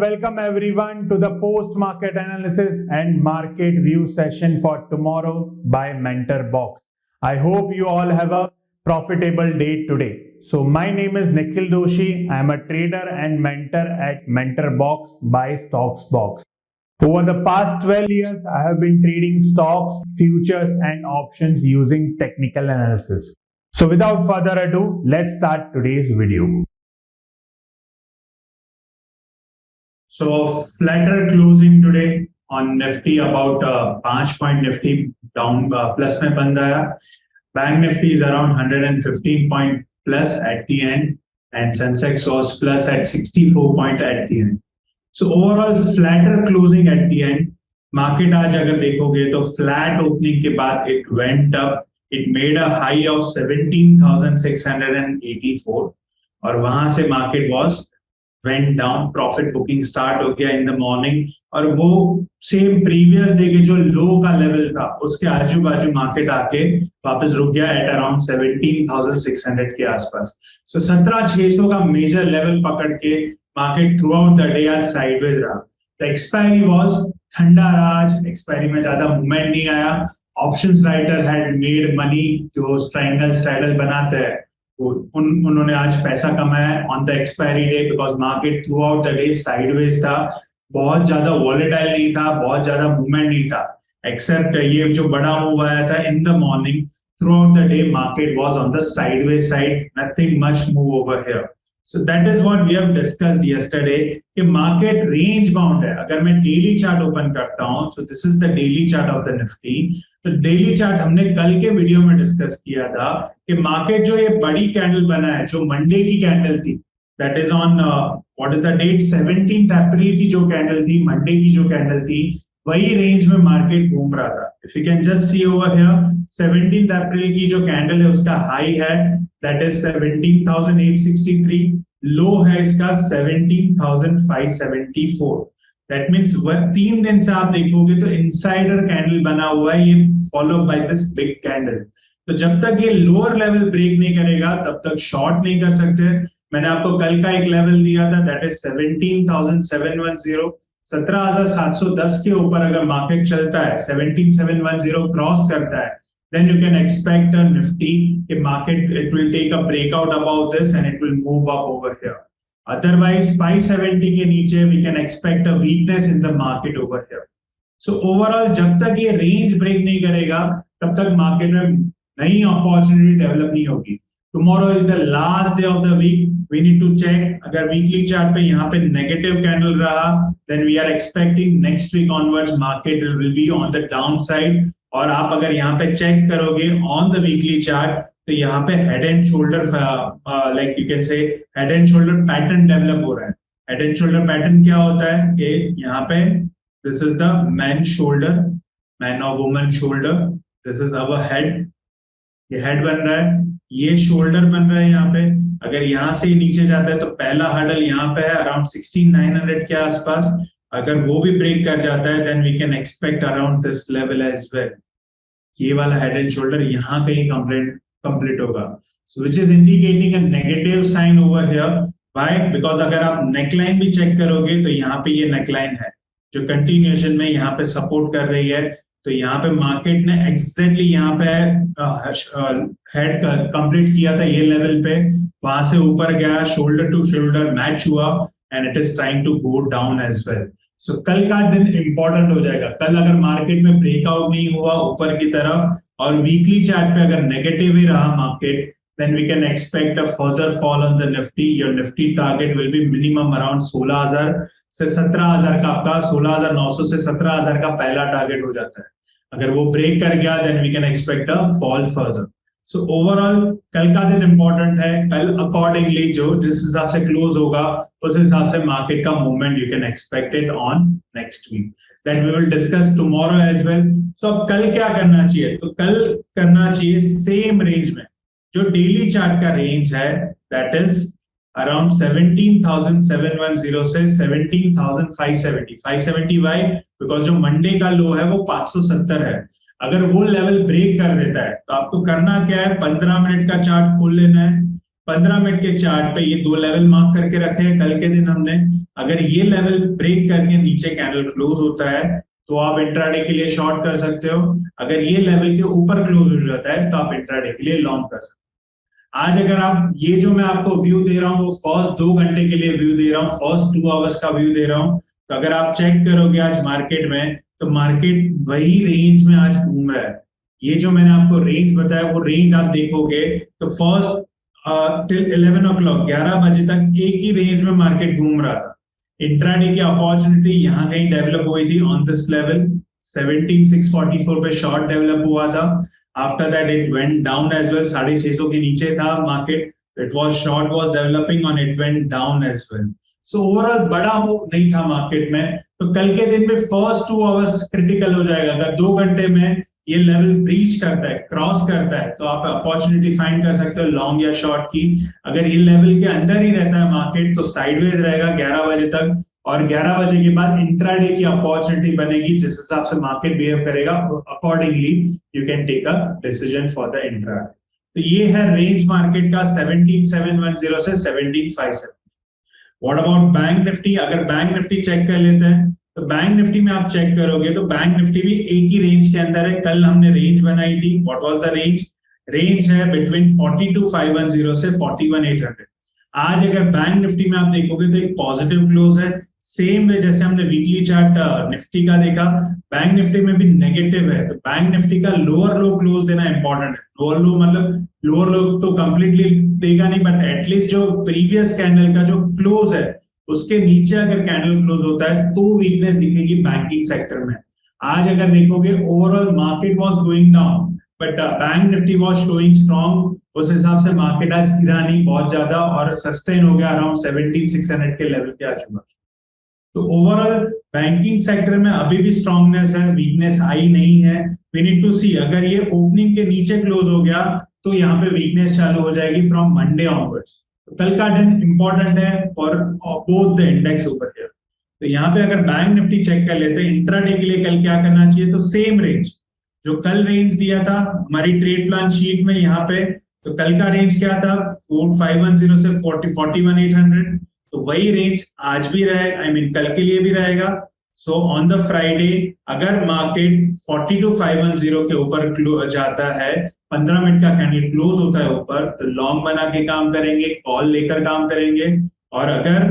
welcome everyone to the post-market analysis and market view session for tomorrow by MentorBox. I hope you all have a profitable day today. So my name is Nikhil Doshi. I am a trader and mentor at MentorBox by StocksBox. Over the past 12 years, I have been trading stocks, futures and options using technical analysis. So without further ado, let's start today's video. So flatter closing today on Nifty, about 5 point Nifty down plus में बंद आया. Bank Nifty is around 115 point plus at the end, and Sensex was plus at 64 point at the end. So overall flatter closing at the end. Market आज अगर देखोगे तो flat opening के बाद it went up. It made a high of 17,684 और वहां से market was went down. Profit booking start हो गया in the morning और वो सेम प्रीवियस डे के जो लो का लेवल था उसके आजू बाजू मार्केट आके वापस रुक गया एट अराउंड 17,600 के आसपास. सो 17,600 का मेजर लेवल पकड़ के market through out the day आज साइडवेज रहा. द एक्सपायरी वाज ठंडा रहा. आज एक्सपायरी में ज्यादा मूवमेंट नहीं आया. Options writer had made money. जो ट्रायंगल स्ट्रैडल बनाते हैं उन्होंने आज पैसा कमाया on the expiry day because market through out the day sideways था. बहुत ज्यादा वॉलेटाइल नहीं था, बहुत ज्यादा मूवमेंट नहीं था, एक्सेप्ट ये जो बड़ा मूव आया था in the morning. Through out the day market was on the sideways side. Nothing much move over here. So that is what we have discussed yesterday कि market range bound है. अगर मैं daily chart open करता हूँ, so this is the daily chart of the Nifty. तो daily chart हमने कल के वीडियो में डिस्कस किया था कि market जो ये बड़ी कैंडल बना है, जो मंडे की कैंडल थी, that is on what is the date 17th अप्रैल की जो कैंडल थी, मंडे की जो कैंडल थी, वही रेंज में मार्केट घूम रहा था. If you can just see over here, 17th अप्रैल की जो कैंडल है उसका हाई है that is 17,863. लो है इसका 17,574. That means 3 दिन से आप देखोगे तो इनसाइडर कैंडल बना हुआ है, ये follow by this big candle. तो जब तक ये लोअर लेवल ब्रेक नहीं करेगा तब तक शॉर्ट नहीं कर सकते. मैंने आपको कल का एक लेवल दिया था that is 17,710. 17,710 के ऊपर अगर मार्केट चलता है, 17,710 क्रॉस करता है, then you can expect a Nifty market, it will take a breakout above this and it will move up over here. Otherwise 570 के नीचे we can expect a weakness in the market over here. So overall जब तक ये range break नहीं करेगा तब तक market में नई opportunity develop नहीं होगी. Tomorrow is the last day of the week. We need to check. अगर weekly chart पे यहाँ पे negative candle रहा, then we are expecting next week onwards market will be on the downside. और आप अगर यहाँ पे चेक करोगे ऑन द वीकली चार्ट तो यहाँ पे head and shoulder like you can say head and shoulder pattern develop हो रहा है. हेड एंड शोल्डर पैटर्न क्या होता है कि यहाँ पे this is the man shoulder, man और woman shoulder, this is our head. ये हेड बन रहा है, ये शोल्डर बन रहा है यहाँ पे. अगर यहाँ से नीचे जाता है तो पहला हर्डल यहाँ पे है अराउंड 16,900 के आसपास. अगर वो भी ब्रेक कर जाता है then we can expect around this level as well. ये वाला head and shoulder यहाँ कहीं complete होगा. So which is indicating a negative sign over here. Why? Because अगर आप neckline भी चेक करोगे तो यहाँ पे ये neckline है जो continuation में यहाँ पे support कर रही है. तो यहाँ पे market ने exactly यहाँ पे head complete किया था ये level पे, वहां से ऊपर गया, shoulder to shoulder match हुआ and it is trying to go down as well. So कल का दिन इंपॉर्टेंट हो जाएगा. कल अगर मार्केट में ब्रेकआउट नहीं हुआ ऊपर की तरफ और वीकली चार्ट पे अगर नेगेटिव ही रहा market, then we can expect a further fall on the Nifty. Your Nifty target will be minimum around 16,000 से 17,000 का. आपका 16,900 से 17,000 का पहला टारगेट हो जाता है. अगर वो ब्रेक कर गया then we can expect a fall further. So overall कल का दिन इंपॉर्टेंट है. कल अकॉर्डिंगली जो जिस हिसाब से क्लोज होगा उस हिसाब से मार्केट का movement you can expect it on next week. That we will discuss tomorrow as well. So अब कल क्या करना चाहिए? तो कल करना चाहिए सेम रेंज में जो डेली चार्ट का रेंज है, दैट इज अराउंड 17,710 से 17,570. 570 वाई बिकॉज जो मंडे का लो है वो 570 है. अगर वो लेवल ब्रेक कर देता है तो आपको करना क्या है, 15 मिनट का चार्ट खोल लेना है. 15 मिनट के चार्ट पे ये 2 लेवल मार्क करके रखे हैं कल के दिन हमने। अगर ये लेवल ब्रेक करके नीचे कैंडल क्लोज होता है तो आप इंट्राडे के लिए शॉर्ट कर सकते हो। अगर ये लेवल के ऊपर क्लोज हो जाता है तो आप इंट्राडे के लिए लॉन्ग कर सकते हो। आज अगर आप ये जो मैं आपको व्यू दे रहा हूँ वो फर्स्ट 2 घंटे के लिए व्यू दे रहा हूँ, फर्स्ट 2 आवर्स का व्यू दे रहा हूँ। तो अगर आप चेक करोगे आज मार्केट में तो मार्केट वही रेंज में आज घूम रहा है। ये जो मैंने आपको रेंज बताया वो रेंज आप देखोगे तो फर्स्ट टिल 11 o'clock 11 बजे तक एक ही रेंज में मार्केट घूम रहा था। इंट्राडे की अपॉर्चुनिटी यहाँ कहीं डेवलप हुई थी ऑन दिस लेवल 17644 पे शॉर्ट डेवलप हुआ था। After that it went down as well, 650 के नीचे था market, it was short was developing और it went down as well. So overall बड़ा मूव नहीं था मार्केट में। तो कल के दिन में फर्स्ट 2 आवर्स क्रिटिकल हो जाएगा। अगर 2 घंटे में ये लेवल ब्रीच करता है, क्रॉस करता है, तो आप अपॉर्चुनिटी फाइंड कर सकते हो लॉन्ग या शॉर्ट की। अगर ये लेवल के अंदर ही रहता है मार्केट तो साइडवेज रहेगा 11 बजे तक, और 11 बजे के बाद इंट्राडे की अपॉर्चुनिटी बनेगी। जिस हिसाब से मार्केट बिहेव करेगा accordingly you can take a decision for the intraday. तो ये है रेंज मार्केट का 17710 से 17570। What about Bank Nifty? अगर बैंक निफ्टी चेक कर लेते हैं तो बैंक निफ्टी में आप चेक करोगे तो बैंक निफ्टी भी एक ही रेंज के अंदर है। कल हमने रेंज बनाई थी, what was the range? Range है बिटवीन 42510 से 41800। आज अगर बैंक निफ्टी में आप देखोगे तो एक पॉजिटिव क्लोज है, सेम वे जैसे हमने वीकली चार्ट निफ्टी का देखा, बैंक निफ्टी में भी नेगेटिव है। तो बैंक निफ्टी का लोअर लो क्लोज देना इंपॉर्टेंट है। लोअर लो मतलब लोअर लो तो कंप्लीटली देगा नहीं, बट एटलीस्ट जो प्रीवियस कैंडल का जो क्लोज है उसके नीचे अगर कैंडल क्लोज होता है तो वीकनेस दिखेगी बैंकिंग सेक्टर में। आज अगर देखोगे overall market was going down but bank Nifty was showing strong. उस हिसाब से मार्केट आज गिरा नहीं बहुत ज्यादा और सस्टेन हो गया अराउंड 17600 के लेवल पे आ चुका। तो ओवरऑल बैंकिंग सेक्टर में अभी भी स्ट्रांगनेस है, वीकनेस आई नहीं है। वी नीड टू सी, अगर ये ओपनिंग के नीचे क्लोज हो गया तो यहाँ पे वीकनेस चालू हो जाएगी फ्रॉम मंडे ऑनवर्ड्स। तो कल का दिन इंपॉर्टेंट है for both the index over here. तो यहाँ पे अगर बैंक निफ्टी चेक कर लेते हैं इंट्राडे के लिए कल क्या करना चाहिए, तो सेम रेंज जो कल रेंज दिया था हमारी ट्रेड प्लान शीट में यहाँ पे, तो कल का रेंज क्या था 4510 से 41800। तो वही रेंज आज भी रहेगा, आई मीन कल के लिए भी रहेगा। सो ऑन द फ्राइडे अगर मार्केट 42510 के ऊपर जाता है, 15 मिनट का कैंडल क्लोज होता है ऊपर, तो लॉन्ग बना के काम करेंगे, कॉल लेकर काम करेंगे। और अगर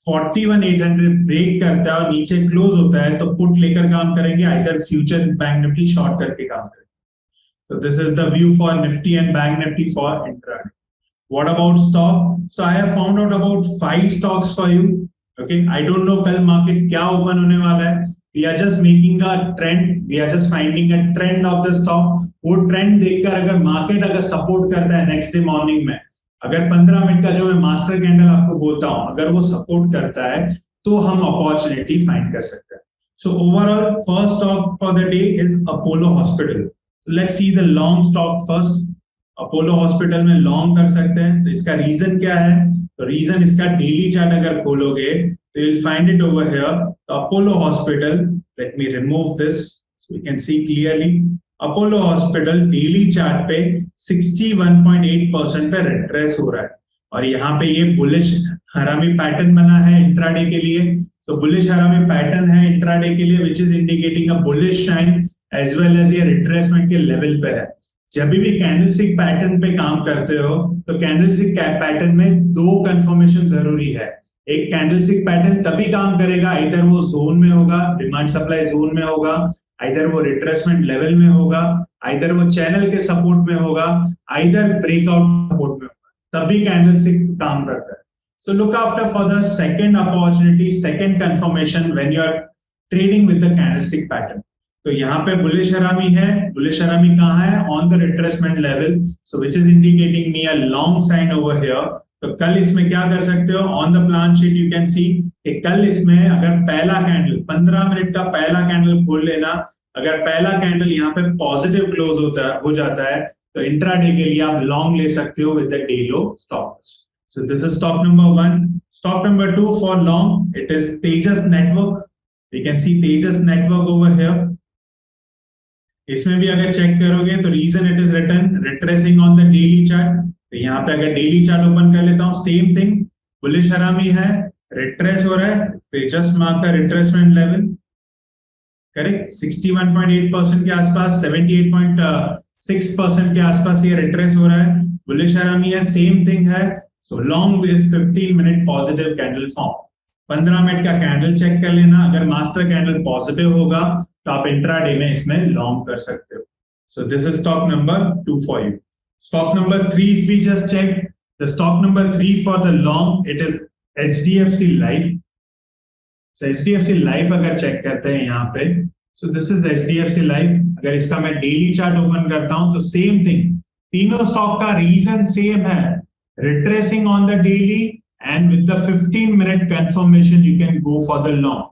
41800 ब्रेक करता है और नीचे क्लोज होता है तो पुट लेकर काम करेंगे, either future bank Nifty short करके काम करेंगे। So this is the view for Nifty and Bank Nifty for intraday. What about stock? So I have found out about 5 stocks for you. Okay, I don't know कल market क्या open होने वाला है. We are just making a trend. We are just finding a trend of the stock. वो trend देखकर अगर market अगर support करता है next day morning में, अगर 15 मिनट का जो मैं master candle आपको बोलता हूँ, अगर वो support करता है तो हम opportunity find कर सकते हैं. So overall, first stock for the day is Apollo Hospital. Let's see the long stock first. Apollo hospital में लॉन्ग कर सकते हैं। तो इसका रीजन क्या है? तो रीजन इसका डेली चार्ट अगर खोलोगे तो you'll find it over here. तो Apollo hospital, let me remove this so we can see clearly. Apollo hospital daily chart पे 61.8% पे रिट्रेस हो रहा है और यहाँ पे ये बुलिश हरामी पैटर्न बना है इंट्राडे के लिए। तो बुलिश हरामी पैटर्न है इंट्राडे के लिए which is indicating a bullish shine as well as ये रिट्रेसमेंट के लेवल पे है। जब भी कैंडलस्टिक पैटर्न पे काम करते हो तो कैंडलस्टिक पैटर्न में 2 कंफर्मेशन जरूरी है। एक कैंडलस्टिक पैटर्न तभी काम करेगा, इधर वो जोन में होगा, डिमांड सप्लाई जोन में होगा, इधर वो रिट्रेसमेंट लेवल में होगा, इधर वो चैनल के सपोर्ट में होगा, इधर ब्रेकआउट सपोर्ट में होगा, तभी कैंडलस्टिक काम करता है। So look after for the second opportunity, second confirmation when you are trading with the candlestick pattern. तो यहाँ पे बुलिश हरामी है, बुलिश हरामी कहाँ है? On the retracement level, so which is indicating me a long sign over here. तो कल इसमें क्या कर सकते हो? On the plan sheet you can see कि कल इसमें अगर पहला कैंडल 15 मिनट का पहला कैंडल खोल लेना, अगर पहला कैंडल यहाँ पे पॉजिटिव क्लोज हो जाता है तो इंट्राडे के लिए आप लॉन्ग ले सकते हो with the day low stop. So this is stock number 1। Stock number 2 for long, it is Tejas network. You can see Tejas network over here. इसमें भी अगर चेक करोगे तो reason it is return retracing on the daily chart. तो यहाँ पे अगर डेली चार्ट ओपन कर लेता हूँ, सेम थिंग, बुलिश हरामी है, रिट्रेस हो रहा है, फिर जस्ट मार्क का रिट्रेसमेंट लेवल, करेक्ट, 61.8% के आसपास, 78.6% के आसपास ये रिट्रेस हो रहा है, बुलिश हरामी है, सेम थिंग है। So long with 15 minute positive candle form, 15 minute का कैंडल चेक कर लेना, अगर मास्टर कैंडल पॉजिटिव होगा तो आप इंट्राडे में इसमें लॉन्ग कर सकते हो। सो this is stock number 2 for you. Stock number 3, if we just check the stock number 3 for the long, it is HDFC Life. So HDFC Life अगर चेक करते हैं यहाँ पे, so this is HDFC Life, अगर इसका मैं daily chart open करता हूं तो सेम थिंग, तीनों स्टॉक का रीजन सेम है, retracing on the daily and with the 15 minute confirmation you can go for the long.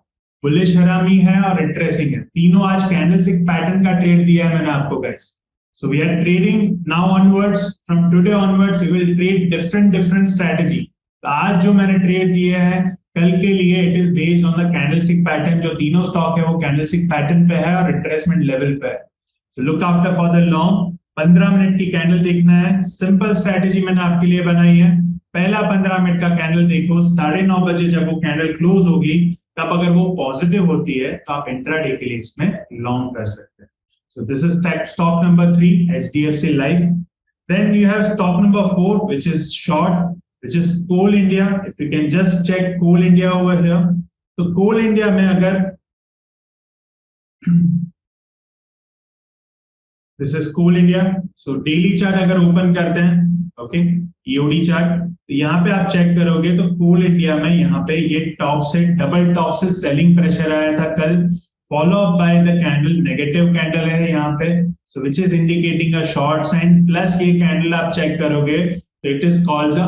Bullish हरामी है और रिट्रेसिंग है, तीनों आज कैंडलस्टिक पैटर्न का ट्रेड दिया है मैंने आपको guys. So we are trading now onwards, from today onwards we will trade different strategy. तो आज जो मैंने ट्रेड दिए हैं कल के लिए, it is based on the candlestick pattern, जो तीनों स्टॉक है वो कैंडलस्टिक पैटर्न पे है और रिट्रेसमेंट लेवल पे है। तो look after for the long, 15 minute की कैंडल देखना है, सिंपल स्ट्रेटेजी मैंने आपके लिए बनाई है। पहला 15 मिनट का कैंडल देखो, 9:30 बजे जब वो कैंडल क्लोज होगी तब अगर वो पॉजिटिव होती है तो आप इंट्राडे के लिए इसमें लॉन्ग कर सकते हैं। So this is stock number 3, HDFC Life. Then you have stock number 4, which is short, which is Coal India. If you can just check Coal India over here. So Coal India में अगर this is Coal India. So daily chart अगर open करते हैं, okay, EOD chart, तो यहाँ पे आप check करोगे तो Coal India में यहाँ पे ये टॉप से डबल टॉप से सेलिंग प्रेशर आया था कल, follow up by the candle, negative candle है यहाँ पे, so which is indicating a short sign, plus ये candle आप check करोगे तो it is called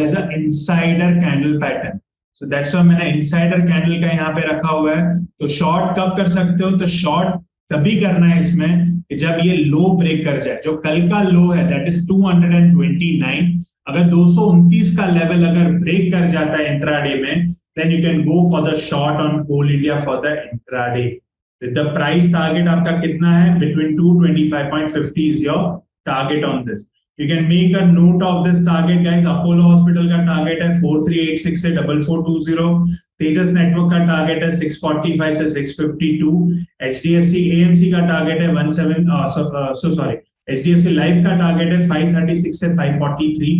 as a insider candle pattern. So that's why मैंने insider candle का यहाँ पे रखा हुआ है। तो short कब कर सकते हो, तो short तभी करना है इसमें कि जब ये लो ब्रेक कर जाए, जो कल का लो है that is 229, अगर 229 का लेवल अगर ब्रेक कर जाता है इंट्राडे में, then you can go for the short on Coal India for the intraday. With the price target आपका कितना है, between 225.50 is your target on this. You can make a note of this target guys. Apollo Hospital का target है 4386 से 4420, तेजस network का target है 645 से 652, HDFC AMC का target है HDFC Life का target है 536 से 543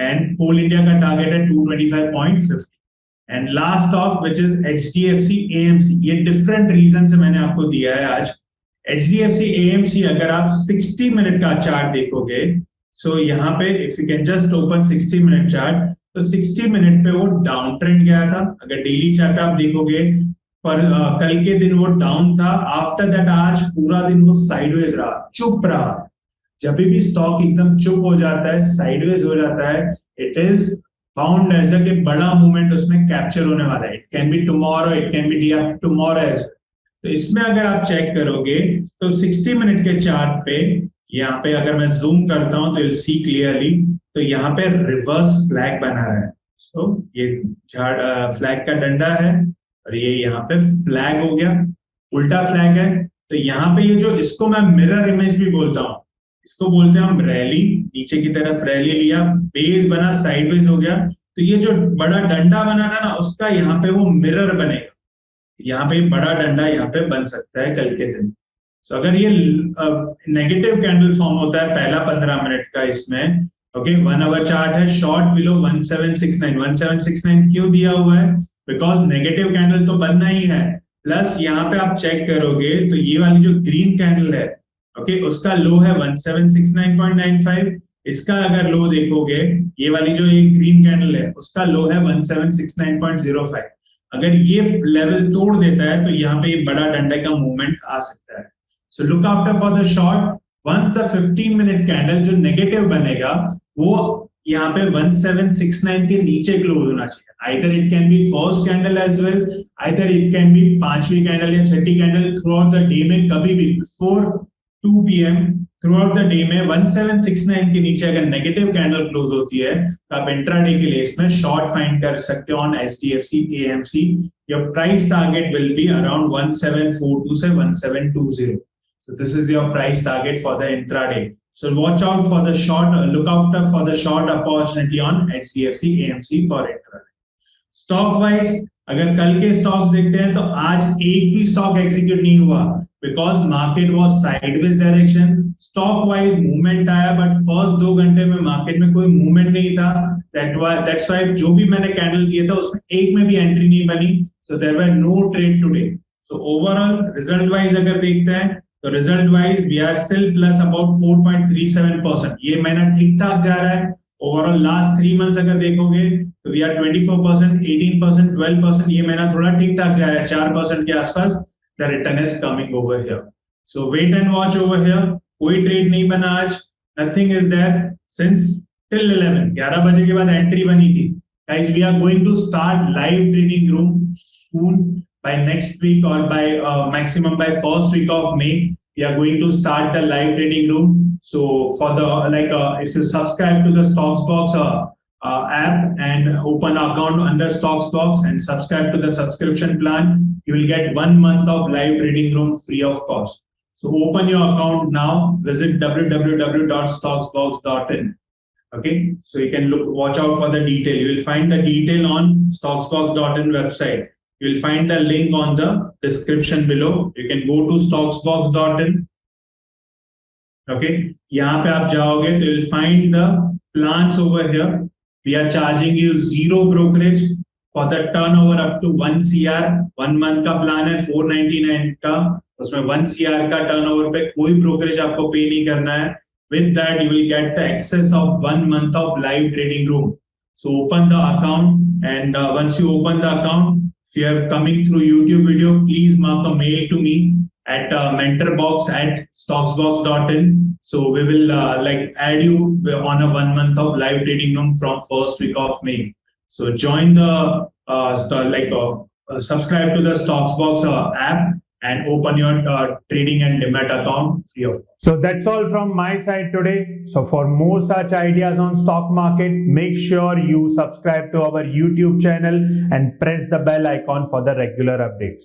and Coal India का target है 225.50. And last stock which is HDFC AMC, ये डिफरेंट रीजन से मैंने आपको दिया है आज। HDFC AMC अगर आप 60 मिनट का चार्ट देखोगे, सो यहाँ पे if you can just open 60 minute chart, तो 60 मिनट पे वो डाउन ट्रेंड गया था। अगर डेली चार्ट आप देखोगे पर कल के दिन वो डाउन था, आफ्टर दैट आज पूरा दिन वो साइडवेज रहा, चुप रहा। जब भी स्टॉक एकदम चुप हो जाता है, साइडवेज हो जाता है, it is bound as a बड़ा मूवमेंट उसमें कैप्चर होने वाला है। It can be tomorrow, it can be day after tomorrow as well. तो इसमें अगर आप चेक करोगे तो 60 मिनट के चार्ट पे, यहाँ पे अगर मैं जूम करता हूं तो यू सी क्लियरली, तो यहाँ पे रिवर्स फ्लैग बना है। तो ये फ्लैग का डंडा है और ये यहाँ पे फ्लैग हो गया, उल्टा फ्लैग है। तो यहाँ पे ये जो, इसको मैं मिरर इमेज भी बोलता हूँ, इसको बोलते हैं हम रैली, नीचे की तरफ रैली लिया, बेस बना साइडवेज हो गया, तो ये जो बड़ा डंडा बना था ना उसका यहाँ पे वो मिरर बनेगा, यहाँ पे बड़ा डंडा यहाँ पे बन सकता है कल के दिन। तो अगर ये नेगेटिव कैंडल फॉर्म होता है पहला 15 मिनट का इसमें, ओके, 1 आवर चार्ट है, शॉर्ट बिलो 1769, 1769 क्यों दिया हुआ है, बिकॉज नेगेटिव कैंडल तो बनना ही है, प्लस यहाँ पे आप चेक करोगे तो ये वाली जो ग्रीन कैंडल है, ओके, उसका लो है 1769.95, इसका अगर लो देखोगे, ये वाली जो एक ग्रीन कैंडल है उसका लो है 1769.05। अगर ये लेवल तोड़ देता है तो यहाँ पे ये बड़ा डंडे का मूवमेंट आ सकता है। So look after for the short, once the 15 minute candle जो नेगेटिव बनेगा वो यहाँ पे 1769 के नीचे क्लोज होना चाहिए। Either it can be first candle as well, either it can be 5वीं कैंडल या 6ठी candle throughout the day में, कभी भी before 2 PM throughout the day में 1769 के नीचे अगर नेगेटिव कैंडल क्लोज होती है तो आप इंट्राडे के लिए इसमें शॉर्ट फाइंड कर सकते हो on HDFC AMC। Your price target will be around 1742 से 1720। So this is your price target for the intraday. So watch out for the short, look out for the short opportunity on HDFC AMC for intraday. Stock wise अगर कल के stocks देखते हैं तो आज एक भी स्टॉक एग्जीक्यूट नहीं हुआ because market was sideways direction. Stock wise movement आया बट फर्स्ट 2 घंटे में मार्केट में कोई मूवमेंट नहीं था. दैट्स व्हाई जो भी मैंने कैंडल दिए था उसमें एक में भी एंट्री नहीं बनी. So there were no trade today. So overall result wise अगर देखते हैं तो result wise we are still plus about 4.37%. ये महीना ठीक ठाक जा रहा है. ओवरऑल लास्ट 3 मंथ्स अगर देखोगे तो वी आर 24%, 18%, 12%. ये महीना थोड़ा ठीक ठाक जा रहा है 4% के आसपास. The return is coming over here. So wait and watch over here. कोई ट्रेड नहीं बना आज. Nothing is there since till 11 बजे के बाद एंट्री बनी थी. Guys we are going to start live trading room soon. By next week or by maximum by first week of May, we are going to start the live trading room. So for the if you subscribe to the Stocksbox app and open an account under Stocksbox and subscribe to the subscription plan, you will get 1 month of live trading room free of cost. So open your account now. Visit www.stocksbox.in. Okay, so you can watch out for the detail. You will find the detail on stocksbox.in website. You will find the link on the description below. You can go to stocksbox.in. Okay, यहाँ पे आप जाओगे तो you'll find the plans over here. We are charging you 0 brokerage for the turnover up to 1 CR. 1 month का plan है 499 का. उसमें 1 CR का टर्नओवर पे कोई ब्रोकरेज आपको पे नहीं करना है. With that, you will get the access of 1 month of live trading room. So open the account and once you open the account, if you are coming through YouTube video, please mark a mail to me at mentorbox@stocksbox.in. So we will add you on a 1 month of live trading room from first week of May. So join the subscribe to the Stocksbox app and open your trading and demat account free of cost. So that's all from my side today. So for more such ideas on stock market, make sure you subscribe to our YouTube channel and press the bell icon for the regular updates.